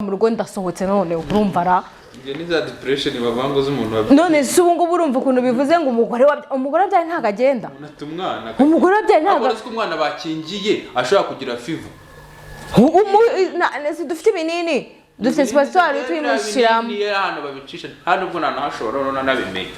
mu rugo ndasohotse none urumva ra nge niza depression bavango z'umuntu none se ubu ngubu urumva ukuntu bivuze ngo umugore wabyaye ntago agenda umwana umugore wabyaye ntago ariko umwana bakingiye ashobora kugira fever dufite ibinini dufite sponsor twimushiramo ni hano babicisha hano ubwo nanahashobora nabimenye.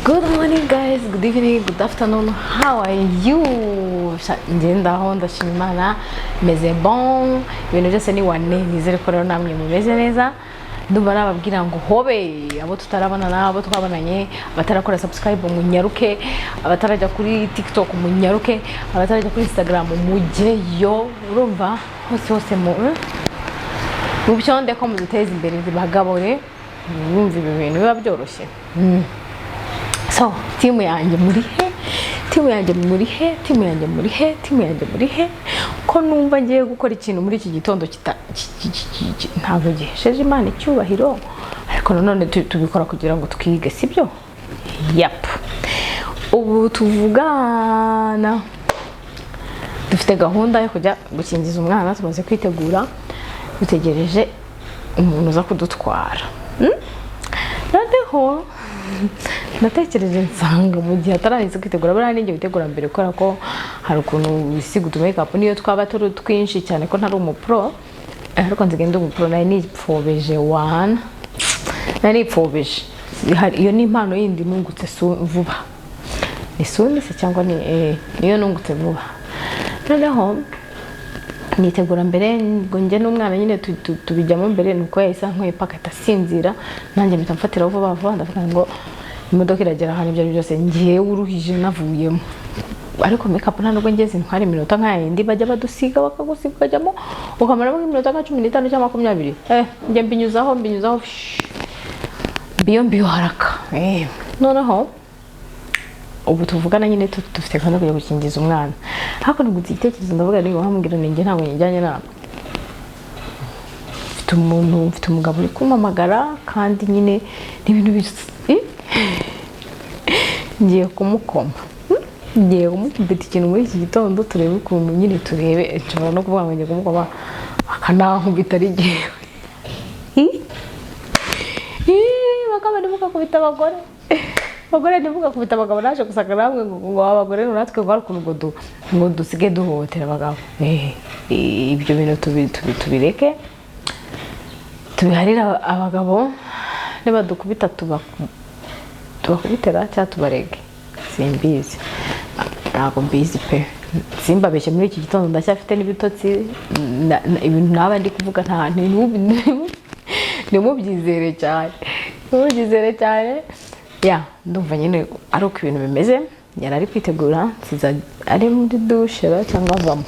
Good morning guys, good evening, good afternoon, how are you? Ngenda aho ndashima Imana meze bon, ibintu byose ni wane, nizere ko rero namwe mumeze neza. Ndumva nababwira ngo hobe abo tutarabana nabo twabonanye, batarakora subscribe munyaruke, abatarajya kuri TikTok munyaruke, abatarajya kuri Instagram mujyeyo, urumva hose mu byonde ko muduteza imbere zibagabore, mwumva ibintu biba byoroshye. So, timu yanjye muri he ko numva ngiye gukora ikintu muri iki gitondo ntabwo gihesheje Imana icyubahiro, ariko none tubikora kugira ngo twige, sibyo? Yap. Ubu tuvugana dufite gahunda yo kujya gukingiza umwana, tumaze kwitegura, dutegereje umuntu uza kudutwara. Noneho natekereje nsanga mu gihe atarahize kwitegura bari n'ingiye bitegura mbere kubera ko hari ukuntu bisiga utu-makeup niyo twaba turi twinshi cyane ko ntari umupro, ariko nzigenda umupro nayo nipfobeje iyo ni impano yindi nungutse vuba, ni sundi se cyangwa niyo nungutse vuba. Noneho nitegura mbere ngo njye n'umwana nyine tubijyamo mbere, nuko yahise nkwiye paketa asinzira, nanjye mpita mfatira vuba ndavuga ngo imodoka iragera ahantu ibyo byose ngiye uruhije navuyemo, ariko makeup nta nubwo ngeze ntwari iminota nk'ayindi bajya badusiga bakagusiga ukajyamo ukamaramo iminota nka 15 cyangwa 20, njye mbinyuzaho biyo haraka. Noneho ubu tuvugana nyine dufite kandi kujya gukingiza umwana, ariko nubwo igitekerezo ndavuga ni wahambwira ninjye ntabwo njyanye nabo, mfite umugabo uri kumamagara kandi nyine n'ibintu ngiye kumukoma, ngiye kumukubita ikintu muri iki gitondo turebe ukuntu nyine turebe, nshobora no kuvuga ngo ngiye kumukoma akanankubita ari jyewe bakaba ntibugakubita abagore ntibugakubita abagabo, naje gusanga namwe ngo abagore natwe ngo hari ukuntu ngo dusige duhohotera abagabo. Ibyo bintu tubireke, tubiharira abagabo, niba dukubita tubakubitera cyangwa tubarege, simbizi, ntabwo mbizi pe, simbabeshye muri iki gitondo ndacyafite n'ibitotsi, ibintu naba ndi kuvuga nta ntimubyizere cyane ya ndumva nyine ari uko ibintu bimeze. Yari ari kwitegura, nsiza ari muri dushe cyangwa avamo,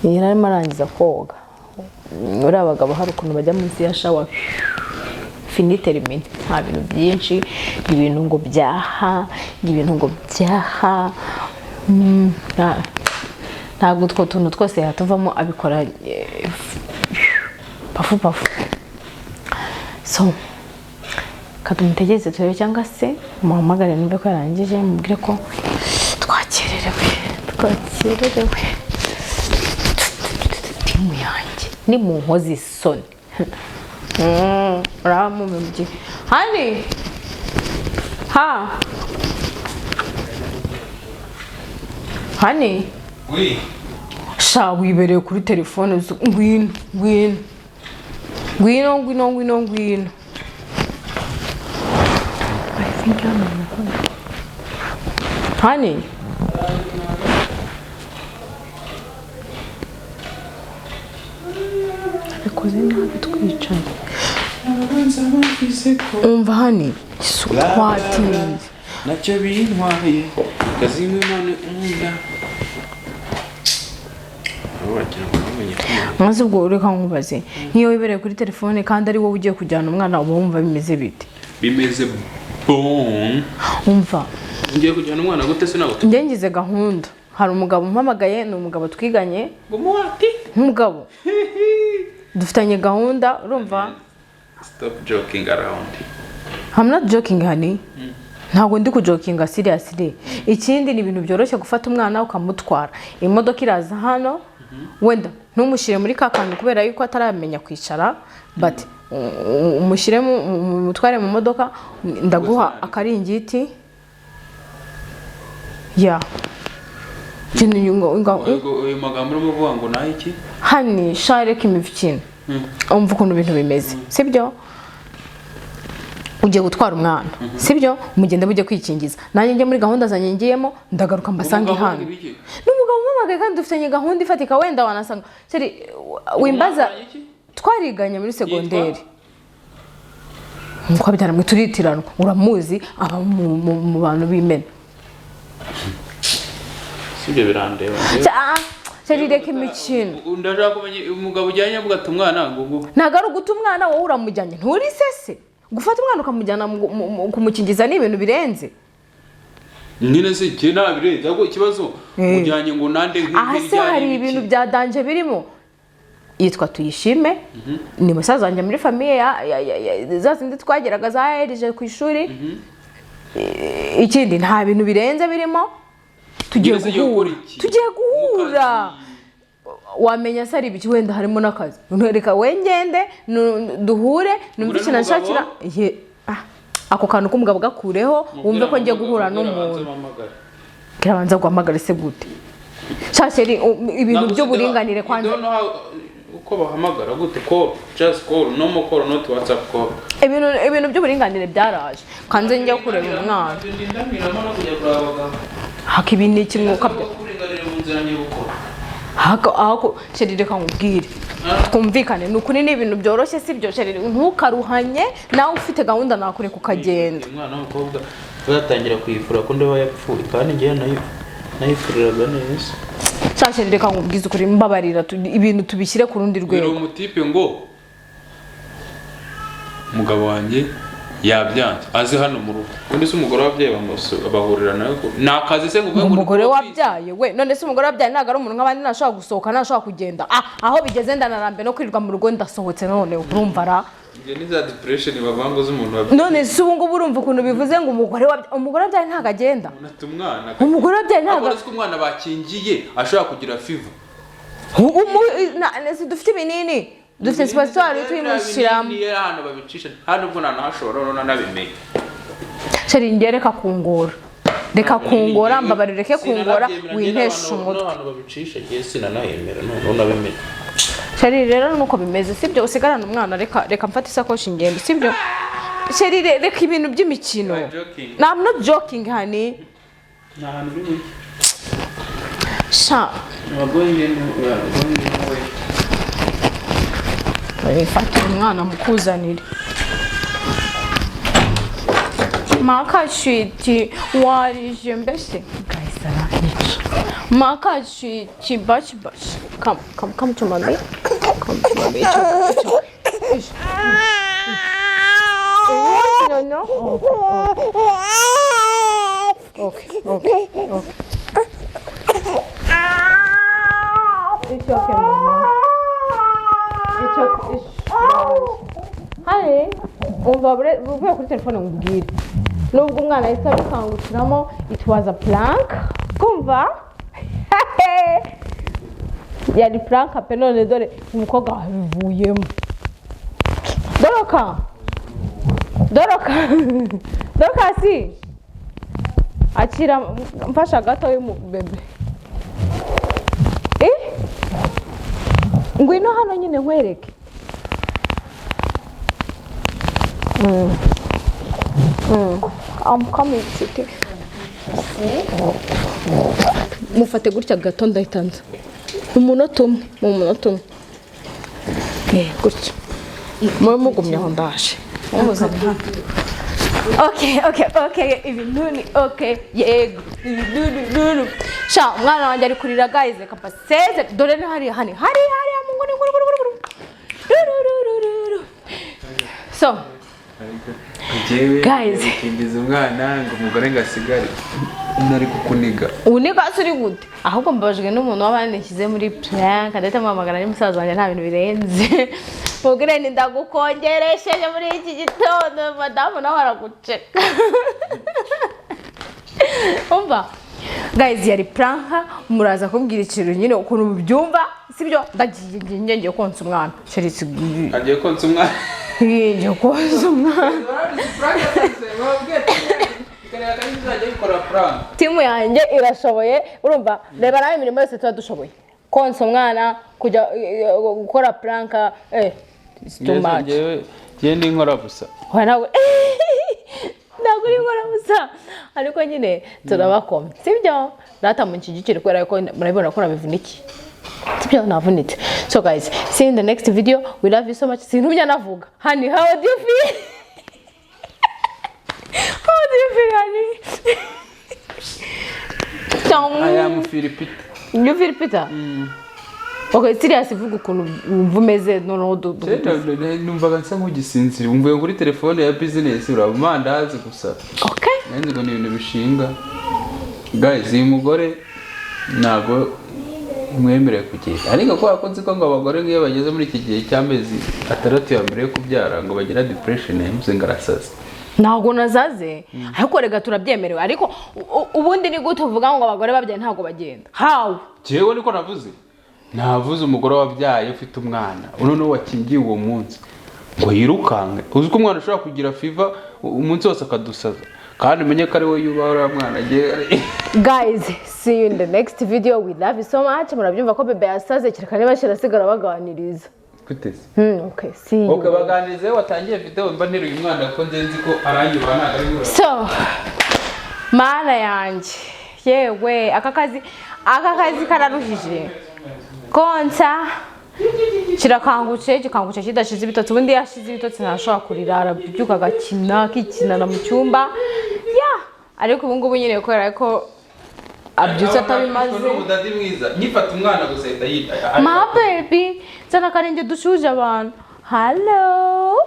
yari arimo arangiza koga. Uri abagabo hari ukuntu bajya munsi ya shawa fini termine, nta bintu byinshi, ibintu ngo byaha ntabwo utwo tuntu twose yatuvamo abikora pafu. So kadumutegereze turebe cyangwa se muhamagare numve ko yarangije, mubwire ko twakererewe. Timu yanjye ni mu nkozi isoni. Ramumubye hani hani sha wibereye kuri telefone, ngwino I think I'm on the phone. Honey, because nabi twicaye umva hani twatinze nacyo bintwaye kazimwe none maze ubwo ureka nkubaze, nk'iyo wibereye kuri telefone kandi ari wowe ugiye kujyana umwana, uba wumva bimeze bite? Bimeze bon. Umva ngiye kujyana umwana gute se nabo ngize gahunda, hari umugabo mpamagaye, ni umugabo twiganye, umugabo dufitanye gahunda, urumva? Stop joking around. I'm not joking honey. ntabwo ndi kujokinga seriously. Ikindi ni ibintu byoroshye gufata umwana ukamutwara. Imodoka iraza hano wenda ntumushyire muri kakantu kubera yuko ataramenya kwicara but umushyire mutware mu modoka ndaguha akaringiti ya kintu uyu magambo urimo kuvuga ngo naho iki hani shareke imivikino umva ukuntu ibintu bimeze sibyo ugiye gutwara umwana sibyo mugende mujye kwikingiza nanjye njye muri gahunda zanjye ngiyemo ndagaruka mbasanga hano n'umugabo mpamagaye kandi dufitanye gahunda ifatika wenda wanasanga seri wimbaza twariganye muri segonderi nko bitaramwe turitiranwa uramuzi aba mu bantu b'imena sibyo birandeba seri reka imikino ndashaka kumenya umugabo ujyanye avuga ati umwana ngo nagaru guta umwana wowe uramujyanye nturi sese gufata umwana ukamujyana kumukingiza ni ibintu birenze nyine se cye nabirenze ahubwo ikibazo ujyanye ngo nande nk'ibijyanye hari ibintu bya danje birimo yitwa Tuyishime ni musaza wanjye muri famille ya zazindi twageraga zaherije ku ishuri ikindi nta bintu birenze birimo tugiye guhura wamenya se ari ibiki wenda harimo n'akazi reka wengende duhure numva ikintu nshakira ako kantu k'umugabo gakureho wumve ko ngiye guhura n'umuntu kirabanza guhamagara se gute cyasheri ibintu by'uburinganire kwanza uko bahamagara gute call just call no more call not WhatsApp call ibintu by'uburinganire byaraje kanze njye kureba umwana hakibini ikimwuka byo kuringanire mu nzira ngiye gukora hako sheri reka nkubwire twumvikane ni ukuri ni ibintu byoroshye si byo sheri ntukaruhanye nawe ufite gahunda nakureka ukagenda umwana w'umukobwa uzatangira kuyifura ko ndeba yapfuye kandi ngiye nayifuriraga neza sheri reka nkubwize ukuri mbabarira ibintu tubishyire ku rundi rwego umutipe ngo umugabo wanjye yabyanze azi hano mu rugo undi se umugore wabyaye bahurira nawe nakazi se ngo umugore wabyaye we none se umugore wabyaye ntago ari umuntu nk'abandi nashobora gusohoka nashobora kugenda aho bigeze ndanarambe no kwirirwa mu rugo ndasohotse none urumva ra nge ni za depression bavangoza umuntu wabyaye none se ubu ngubu urumva ukuntu bivuze ngo umugore wabyaye ntago agenda umugore wabyaye ntago ariko umwana bakingiye ashobora kugira fever dufite ibinini dufite sipasitwari tuyimushyiramo hano babicisha hano ubwo nanahashobora nanabimenye sheri njye reka kungora mbabarire reke kungora wintesha umutwe hano babicisha ngiye sinanayemera none nabimenye sheri rero nuko bimeze sibyo usigarana umwana reka mfate isakoshi ngende sibyo sheri reka ibintu by'imikino I'm not joking honey nta hantu uri sha fatira umwana mukuzanire makashiti warije mbese gaisara nicho makashiti bash come to mommy no okay it's okay mama Honey, uvuye kuri telefone ngubwire nubwo umwana yahise abikangukiramo it was a prank kumva yari prank pe none dore umukobwa wabivuyemo Doroka si akira mfasha gato y'umubebe ngwino hano nyine nkwereke I'm coming to mufate gutya gato ndahitanza umunota umwe gutya mugumye aho ndaje okay ibintu ni okay yego ibintu sha umwana wanjye ari kurira guys kapaseze dore ni hari mungoni so guys kingiza umwana ngo umugore ngasigare nari kukuniga uniga asuri gute ahubwo mbabajwe n'umuntu w'abandi nshyize muri prank ndetse mpamagara n'umusaza wanjye nta bintu birenze mubwire ni ndagukongeresheje muri iki gitondo madamu nawe araguceka umva guys yari pranka muraza kumbwira ikintu nyine ukuntu mubyumva sibyo ndagiye ngiye konsa umwana Chelsea agiye konsa umwana ngiye konsa umwana timu yanjye irashoboye urumva reba nawe imirimo yose tuba dushoboye konsa umwana kujya gukora pranka too much je ni nkora gusa ntabwo uri nkora gusa ariko nyine turabakoma sibyo data mu kigiciro kubera ko murabibona ko nabivuniki sibyo navunitse. So guys, see you in the next video. We love you so much. Sintumya navuga honey, how do you feel? How do you feel, honey? I am Philipita. You feel Peter? Okay, seriously vuga ukuntu umvumeze noneho numvaga nsa nk'ugisinzira umvuye kuri telefone ya business uramandazi gusa. Okay. Nanze ngo ni ibintu bishinga. Guys, uyu mugore ntago mwemereye kugenda. Ariko ko akonze ko ngo abagore ngiye bageze muri iki gihe cy'amezi atandatu ya mbere yo kubyara ngo bagira depression yamuze ngarasaza. Ntago nazaze ariko rega turabyemerewe ariko ubundi ni gute uvuga ngo abagore babyaye ntago bagenda. How? Jewe niko navuze. Navuze umugore wabyaye ufite umwana uno wakingiye uwo munsi ngo yirukange uzi ko umwana ushobora kugira fever umunsi wose akadusaza kandi umenye ko ari we yubahora mwana agiye. Guys, see you in the next video. We love you so much. Murabyumva ko bebe yasaze kireka niba shirasigara baganiriza kuteze. Okay, see you. Okay, baganirize watangiye video mba nteruye umwana ko ndenzi ko aranyuba ntago ari ngura. So mana yanje yewe akakazi kararuhije konsa kirakangutse kidashize ibitotsi ubundi yashize ibitotsi ntashobora kurira arabyuka agakina kikinana mu cyumba ariko ubu ngubu nyine kubera ko abyutse atabimaze n'ubudadi mwiza nyifata umwana gusa yita ma baby zana Carine dushuje abantu. Hello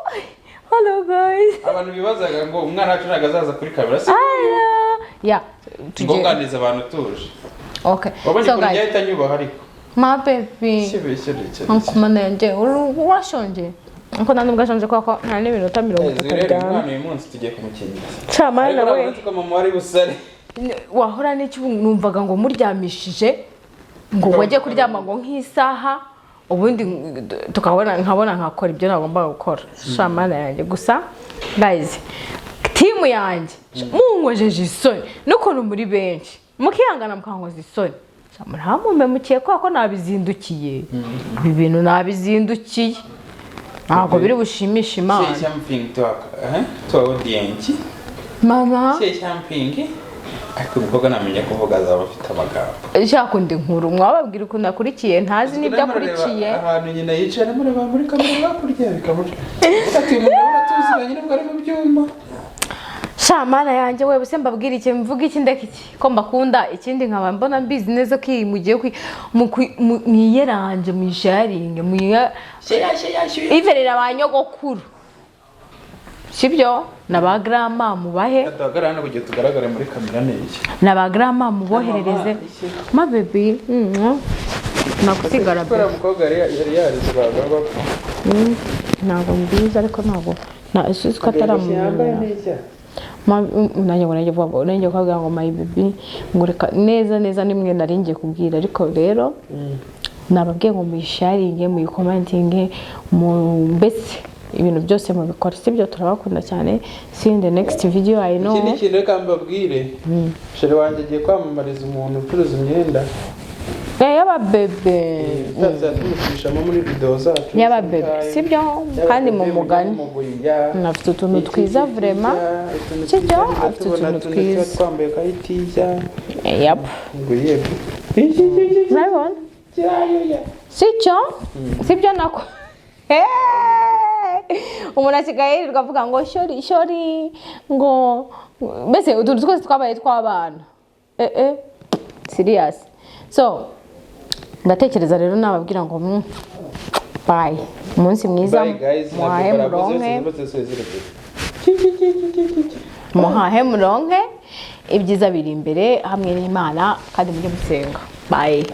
guys, abantu bibazaga ngo umwana wacu ntago azaza kuri kamera se tugonganiza abantu tuje. Okay, so guys yahita nyubaha ariko ma baby nkumana yanje urashonje nko nandi bwashonje kwako nta n'iminota 30 umwana uyu munsi tugiye kumukingira cyama nawe ko mama wari busare wahora n'iki numvaga ngo muryamishije ngo wajye kuryama ngo nk'isaha ubundi nkabona nkakora ibyo nagomba gukora cyama yanjye gusa guys timu yanjye munkojeje isoni n'ukuntu muri benshi mukihangana mukankoza isoni muramume mukiye ko nabizindukiye ibi bintu nabizindukiye ntabwo biri bushimisha Imana. Say something to audience. Mama Say something. Ariko umukobwa namenye kuvuga azaba afite amagambo. Shaka undi nkuru mwababwira uko nakurikiye ntazi nibyo akurikiye. Ahantu nyina yicara mureba muri kamera bakurya bikamuje. Ati umuntu aratuziranye nibwo ari mu byuma. Shamana yanjye wewe se mbabwira iki mvuga iki ndeka iki ko mbakunda ikindi nkaba mbona business ko mugiye mwiyeranje mu sharing muya iverera abanyogokuru sibyo naba grandma mubahe atagarana kugiye tugaragara muri kamera neza naba grandma muboherereze ma baby nakusigara bwa mukobwa yari yarize bagaba ntabwo mbiza ariko ntabwo na isusu kataramu nanjye kuvuga ngo my baby ngureka neza nimwe naringiye kubwira ariko rero nababwiye ngo muyisharinge muyikomentinge mbese ibintu byose mubikora sibyo turabakunda cyane. See you in the next video. I know ikindi kintu reka mbabwire shere wanjye agiye kwamamariza umuntu ucuruza imyenda yaba bebe tuzatushishamo muri video zacu yaba bebe sibyo kandi mu mugani nafite utuntu twiza vraiment sibyo afite utuntu twiza twambaye kayitiza yep nguye nabona sibyo nako umuntu asigaye yirirwa avuga ngo shori ngo mbese utuntu twose twabaye tw'abana serious. So ndatekereza rero nababwira ngo bye umunsi mwiza muhahe muronke ibyiza biri imbere hamwe n'Imana kandi mujye musenga. Bye.